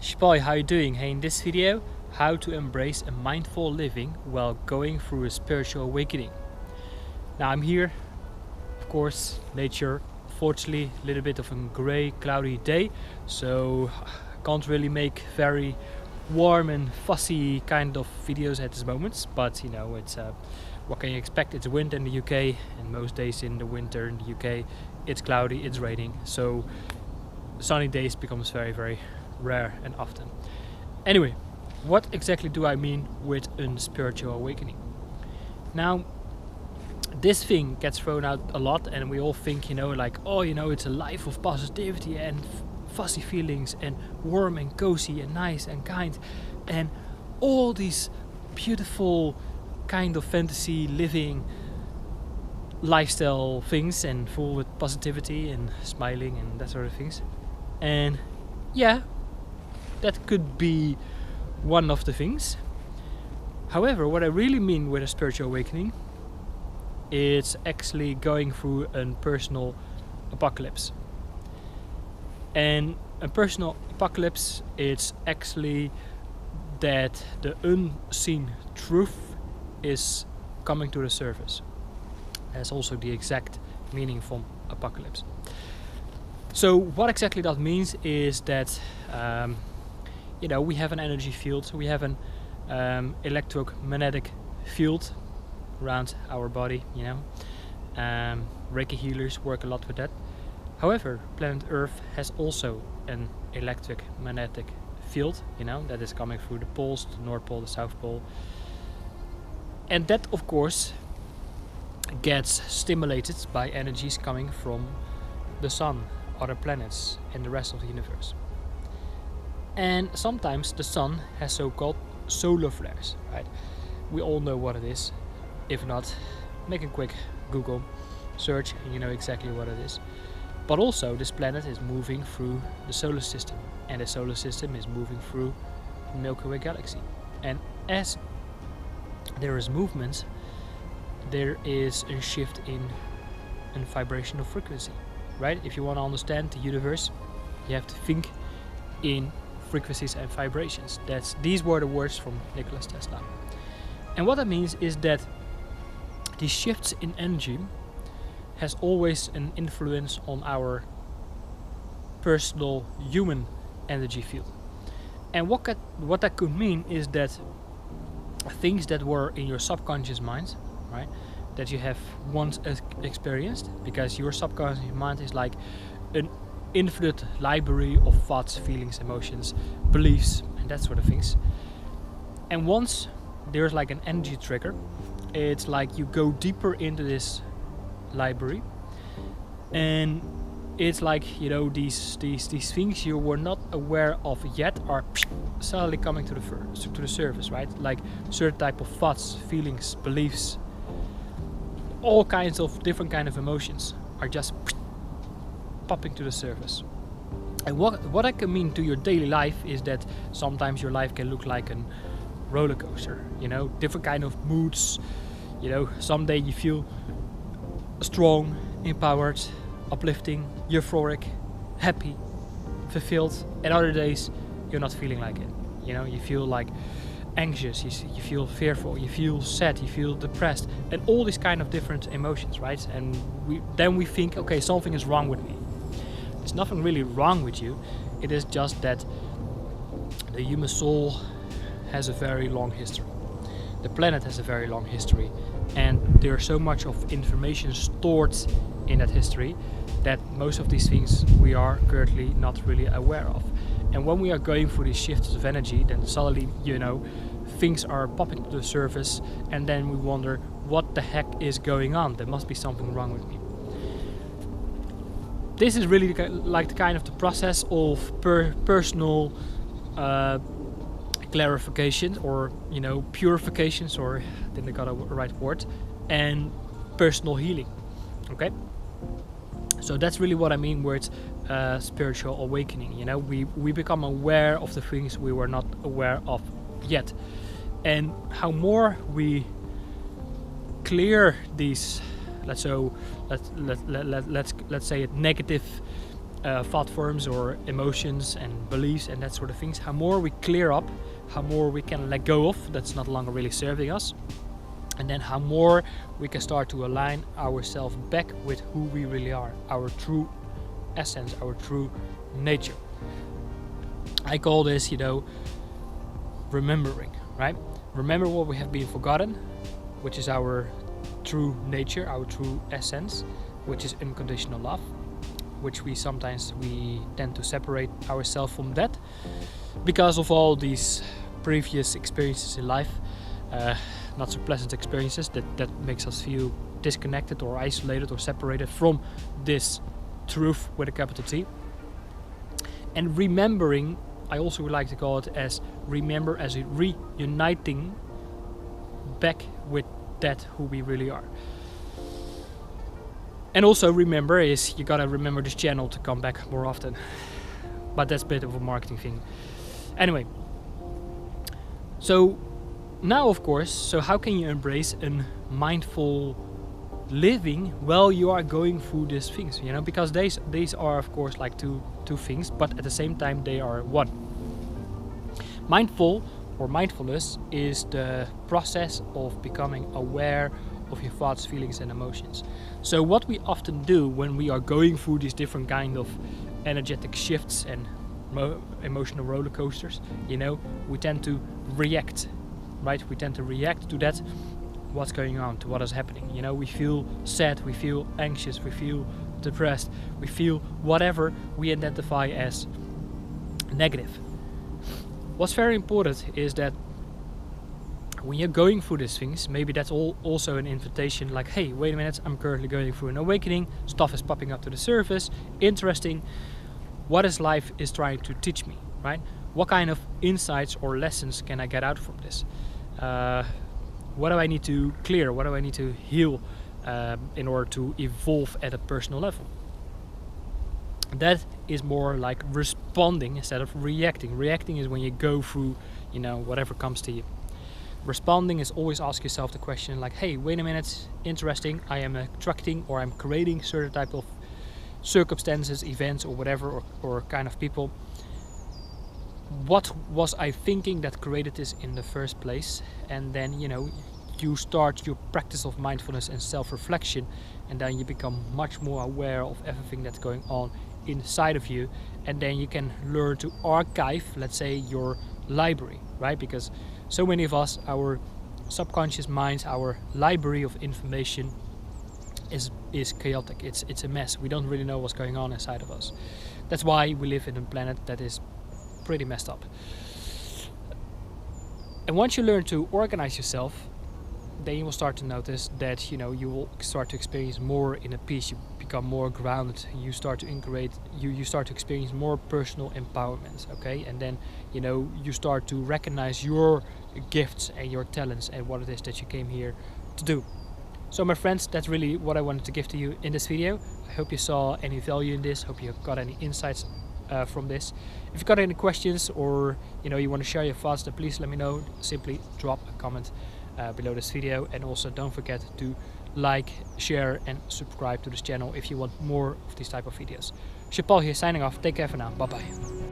Shpoi, how you doing? Hey, in this video, how to embrace a mindful living while going through a spiritual awakening. Now I'm here, of course, nature. Fortunately, a little bit of a grey, cloudy day, so I can't really make very warm and fussy kind of videos at this moment. But you know, it's what can you expect? It's winter in the UK, and most days in the winter in the UK, it's cloudy, it's raining. So sunny days becomes very, very rare and often. Anyway, what exactly do I mean with a spiritual awakening? Now, this thing gets thrown out a lot, and we all think, like, oh, it's a life of positivity and fuzzy feelings and warm and cozy and nice and kind and all these beautiful kind of fantasy living lifestyle things and full with positivity and smiling and that sort of things. And yeah, that could be one of the things. However, what I really mean with a spiritual awakening, it's actually going through a personal apocalypse. And a personal apocalypse, it's actually that the unseen truth is coming to the surface. That's also the exact meaning from apocalypse. So what exactly that means is that we have an energy field, we have an electromagnetic field around our body. Reiki healers work a lot with that. However, planet Earth has also an electromagnetic field, that is coming through the poles, the North Pole, the South Pole. And that, of course, gets stimulated by energies coming from the sun, other planets, and the rest of the universe. And sometimes the sun has so-called solar flares, right? We all know what it is. If not, make a quick Google search and you know exactly what it is. But also, this planet is moving through the solar system, and the solar system is moving through the Milky Way galaxy. And as there is movement, there is a shift in vibrational frequency, right? If you want to understand the universe, you have to think in frequencies and vibrations. These were the words from Nikola Tesla. And what that means is that these shifts in energy has always an influence on our personal human energy field. And what that could mean is that things that were in your subconscious mind, right, that you have once experienced, because your subconscious mind is like an infinite library of thoughts, feelings, emotions, beliefs, and that sort of things. And once there's like an energy trigger, it's like you go deeper into this library, and it's like these things you were not aware of yet are suddenly coming to the surface, right? Like certain type of thoughts, feelings, beliefs, all kinds of different kind of emotions are just popping to the surface. And what I can mean to your daily life is that sometimes your life can look like a roller coaster, different kind of moods. Someday you feel strong, empowered, uplifting, euphoric, happy, fulfilled, and other days you're not feeling like it. You feel like anxious, you feel fearful, you feel sad, you feel depressed, and all these kind of different emotions, right? And we think, okay, something is wrong with me. There's nothing really wrong with you. It is just that the human soul has a very long history. The planet has a very long history, and there's so much of information stored in that history that most of these things we are currently not really aware of. And when we are going through these shifts of energy, then suddenly things are popping to the surface, and then we wonder, what the heck is going on? There must be something wrong with me. This is really like the kind of the process of personal clarification, or purifications, or I think I got a right word, and personal healing. Okay, so that's really what I mean with spiritual awakening. We become aware of the things we were not aware of yet, and how more we clear these, let's say it, negative thought forms or emotions and beliefs and that sort of things, how more we clear up, how more we can let go of that's not longer really serving us, and then how more we can start to align ourselves back with who we really are, our true essence, our true nature. I call this, remembering, right? Remember what we have been forgotten, which is our true nature, our true essence, which is unconditional love, which we tend to separate ourselves from that because of all these previous experiences in life, not so pleasant experiences that makes us feel disconnected or isolated or separated from this truth with a capital T. And remembering, I also would like to call it as remember as a reuniting back with that who we really are. And also remember is you gotta remember this channel to come back more often, but that's a bit of a marketing thing. Anyway, so now of course, so how can you embrace a mindful living while you are going through these things, because these are of course like two things, but at the same time they are one. Mindful or mindfulness is the process of becoming aware of your thoughts, feelings and emotions. So what we often do when we are going through these different kind of energetic shifts and emotional roller coasters, we tend to react, right? We tend to react to that, what's going on, to what is happening. We feel sad, we feel anxious, we feel depressed, we feel whatever we identify as negative. What's very important is that when you're going through these things, maybe that's also an invitation like, hey, wait a minute, I'm currently going through an awakening, stuff is popping up to the surface, interesting. What is life is trying to teach me, right? What kind of insights or lessons can I get out from this? What do I need to clear? What do I need to heal in order to evolve at a personal level? That is more like responding instead of reacting. Reacting is when you go through, whatever comes to you. Responding is always ask yourself the question like, hey, wait a minute, interesting, I am attracting or I'm creating certain type of circumstances, events or whatever, or kind of people. What was I thinking that created this in the first place? And then, you start your practice of mindfulness and self-reflection, and then you become much more aware of everything that's going on inside of you, and then you can learn to archive, let's say, your library, right? Because so many of us, our subconscious minds, our library of information is chaotic. It's a mess. We don't really know what's going on inside of us. That's why we live in a planet that is pretty messed up. And once you learn to organize yourself, then you will start to notice that you will start to experience more inner peace. You become more grounded. You start to integrate. You start to experience more personal empowerment. Okay, and then you start to recognize your gifts and your talents and what it is that you came here to do. So my friends, that's really what I wanted to give to you in this video. I hope you saw any value in this. Hope you got any insights from this. If you've got any questions or you want to share your thoughts, then please let me know. Simply drop a comment below this video, and also don't forget to like, share and subscribe to this channel if you want more of these type of videos. Paul here signing off. Take care for now. Bye bye.